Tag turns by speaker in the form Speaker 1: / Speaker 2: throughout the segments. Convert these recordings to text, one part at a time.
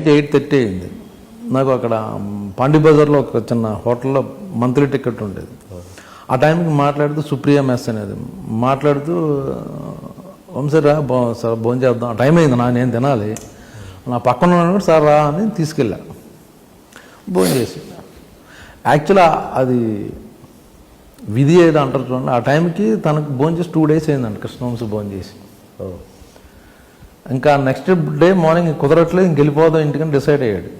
Speaker 1: Night 8:30 అయింది. నాకు అక్కడ పాండీ బజార్లో ఒక చిన్న హోటల్లో మంత్లీ టికెట్ ఉండేది. ఆ టైంకి మాట్లాడుతూ సుప్రియ మెస్ అనేది మాట్లాడుతూ వంశీరా సార్ భోజనం చేద్దాం, టైం అయింది నేను తినాలి, నా పక్కన ఉన్నాడు సార్ రా అని తీసుకెళ్ళా. భోజనం చేసి యాక్చువల్గా అది విధి ఏదో అంటారు చూడండి, ఆ టైంకి తనకు భోజనం చేసి 2 days అయిందండి కృష్ణవంశీ భోజనం చేసి. ఇంకా నెక్స్ట్ డే మార్నింగ్ కుదరట్లేదు, ఇంక వెళ్ళిపోదాం ఇంటికని డిసైడ్ అయ్యాడు.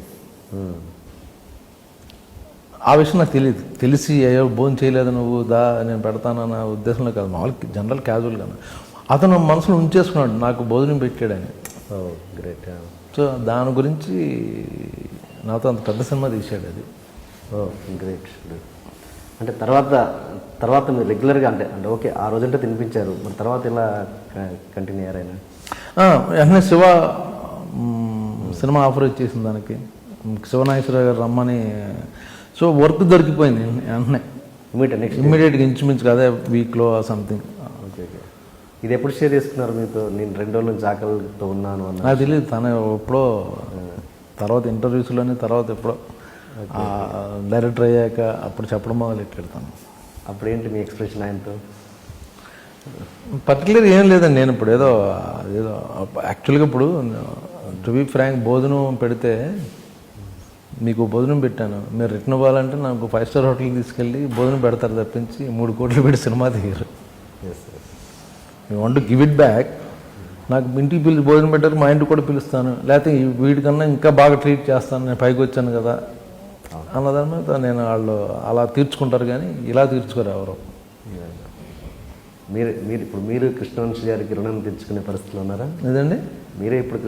Speaker 1: ఆ విషయం నాకు తెలియదు. తెలిసి అయ్యో భోజనం చేయలేదు నువ్వు దా నేను పెడతానన్న ఉద్దేశంలో కాదు, మామూలు జనరల్ క్యాజువల్గా అతను మనసులో ఉంచేసుకున్నాడు నాకు భోజనం పెట్టాడని.
Speaker 2: గ్రేట్.
Speaker 1: సో దాని గురించి నాతో అంత పెద్ద సినిమా తీసాడు అది.
Speaker 2: గ్రేట్. అంటే తర్వాత మీరు రెగ్యులర్గా అంటే ఓకే ఆ రోజంటే తినిపించారు, మరి తర్వాత ఇలా కంటిన్యూ అయ్యారైనా?
Speaker 1: వెంటనే శివ సినిమా ఆఫర్ వచ్చేసింది దానికి, శివనాగేశ్వరరావు గారు రమ్మని. సో వర్క్ దొరికిపోయింది వెంటనే ఇమ్మీడియట్గా, ఇంచుమించు అదే వీక్లో సంథింగ్.
Speaker 2: Okay okay. ఇది ఎప్పుడు షేర్ చేసుకున్నారు మీతో? నేను 2 రోజుల నుంచి ఆకలితో ఉన్నాను అన్న.
Speaker 1: నాకు తెలియదు, తను ఎప్పుడో తర్వాత ఇంటర్వ్యూస్లోని తర్వాత ఎప్పుడో డైరెక్టర్ అయ్యాక అప్పుడు చెప్పడం మొదలెట్టాడు తను.
Speaker 2: అప్పుడేంటి మీ ఎక్స్ప్రెషన్ ఆయనతో?
Speaker 1: పర్టికులర్ ఏం లేదండి. నేను ఇప్పుడు ఏదో యాక్చువల్గా ఇప్పుడు టు బి ఫ్రాంక్ భోజనం పెడితే మీకు భోజనం పెట్టాను, మీరు రిటర్న్ ఇవ్వాలంటే నాకు 5 star హోటల్కి తీసుకెళ్ళి భోజనం పెడతారు తప్పించి 3 కోట్లు పెట్టి సినిమా తీయరు. You want to give it back. నాకు ఇంటికి పిలిచి భోజనం పెట్టారు, మా ఇంటికి కూడా పిలుస్తాను, లేకపోతే వీటికన్నా ఇంకా బాగా ట్రీట్ చేస్తాను, నేను పైకి వచ్చాను కదా అన్నదాని మీద నేను వాళ్ళు అలా తీర్చుకుంటారు కానీ ఇలా తీర్చుకోరు ఎవరు.
Speaker 2: మీరు కృష్ణవంశీ గారికి రుణం తీర్చుకునే పరిస్థితులు ఉన్నారా?
Speaker 1: లేదండి,
Speaker 2: మీరే ఇప్పుడు